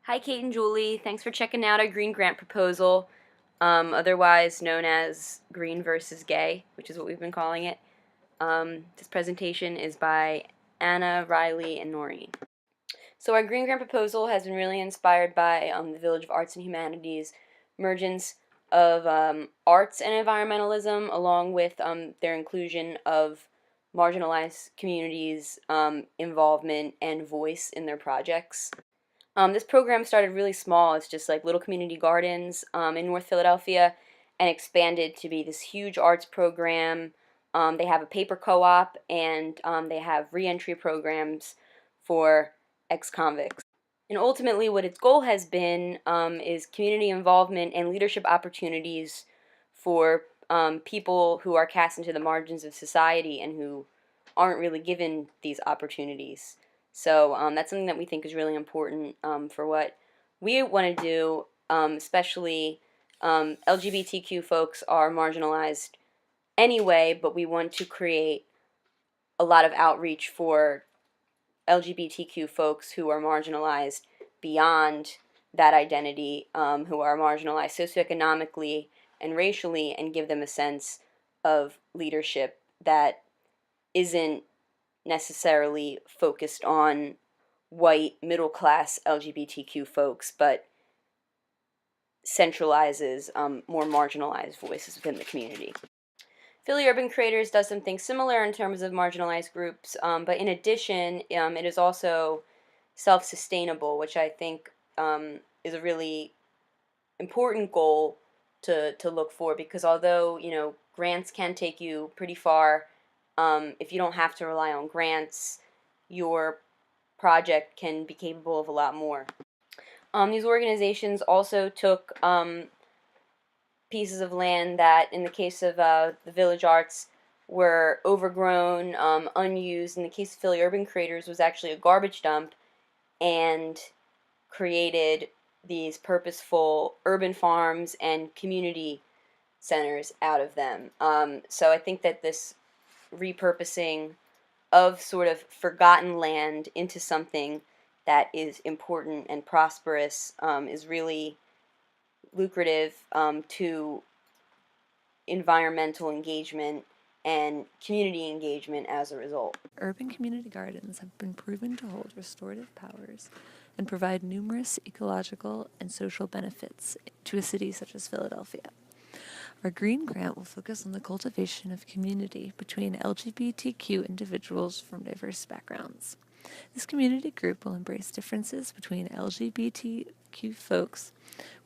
Hi, Kate and Julie. Thanks for checking out our Green Grant proposal, otherwise known as GreenVsGay, which is what we've been calling it. This presentation is by Anna, Riley, and Noreen. So our Green Grant proposal has been really inspired by the Village of Arts and Humanities emergence of arts and environmentalism, along with their inclusion of marginalized communities' involvement and voice in their projects. This program started really small. It's just like little community gardens in North Philadelphia, and expanded to be this huge arts program. They have a paper co-op, and they have reentry programs for ex-convicts. And ultimately, what its goal has been is community involvement and leadership opportunities for people who are cast into the margins of society and who aren't really given these opportunities. So that's something that we think is really important for what we want to do, especially LGBTQ folks are marginalized anyway, but we want to create a lot of outreach for LGBTQ folks who are marginalized beyond that identity, who are marginalized socioeconomically and racially, and give them a sense of leadership that isn't necessarily focused on white middle-class LGBTQ folks, but centralizes more marginalized voices within the community. Philly Urban Creators does something similar in terms of marginalized groups, but in addition, it is also self-sustainable, which I think is a really important goal to look for, because although, grants can take you pretty far, if you don't have to rely on grants, your project can be capable of a lot more. These organizations also took pieces of land that, in the case of the Village Arts, were overgrown, unused. In the case of Philly Urban Creators, was actually a garbage dump, and created these purposeful urban farms and community centers out of them. So I think that this repurposing of sort of forgotten land into something that is important and prosperous is really lucrative to environmental engagement and community engagement as a result. Urban community gardens have been proven to hold restorative powers and provide numerous ecological and social benefits to a city such as Philadelphia. Our Green Grant will focus on the cultivation of community between LGBTQ individuals from diverse backgrounds. This community group will embrace differences between LGBTQ folks,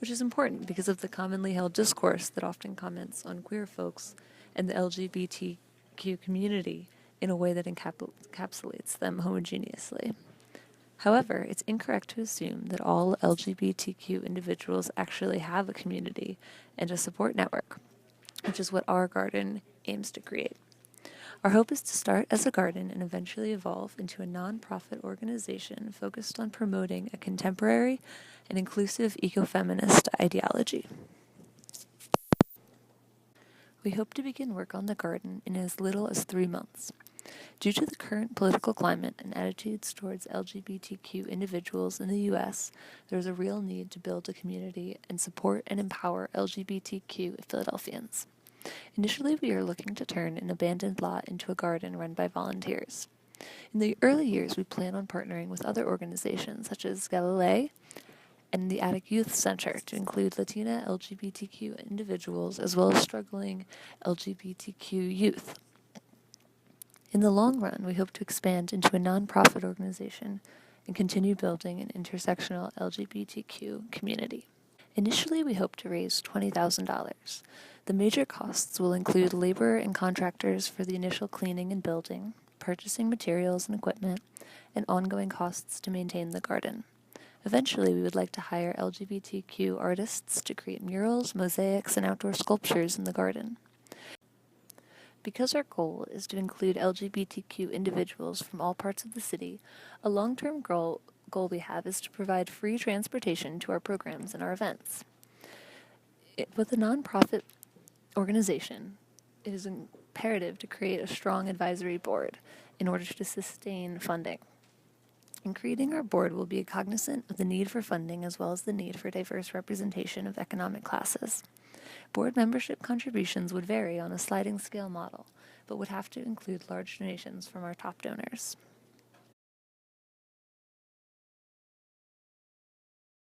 which is important because of the commonly held discourse that often comments on queer folks and the LGBTQ community in a way that encapsulates them homogeneously. However, it's incorrect to assume that all LGBTQ individuals actually have a community and a support network, which is what our garden aims to create. Our hope is to start as a garden and eventually evolve into a non-profit organization focused on promoting a contemporary and inclusive ecofeminist ideology. We hope to begin work on the garden in as little as 3 months. Due to the current political climate and attitudes towards LGBTQ individuals in the U.S., there is a real need to build a community and support and empower LGBTQ Philadelphians. Initially, we are looking to turn an abandoned lot into a garden run by volunteers. In the early years, we plan on partnering with other organizations such as Galilei and the Attic Youth Center to include Latina LGBTQ individuals as well as struggling LGBTQ youth. In the long run, we hope to expand into a nonprofit organization and continue building an intersectional LGBTQ community. Initially, we hope to raise $20,000. The major costs will include labor and contractors for the initial cleaning and building, purchasing materials and equipment, and ongoing costs to maintain the garden. Eventually, we would like to hire LGBTQ artists to create murals, mosaics, and outdoor sculptures in the garden. Because our goal is to include LGBTQ individuals from all parts of the city, a long-term goal we have is to provide free transportation to our programs and our events. With a nonprofit organization, it is imperative to create a strong advisory board in order to sustain funding. In creating our board, we'll be cognizant of the need for funding as well as the need for diverse representation of economic classes. Board membership contributions would vary on a sliding scale model, but would have to include large donations from our top donors.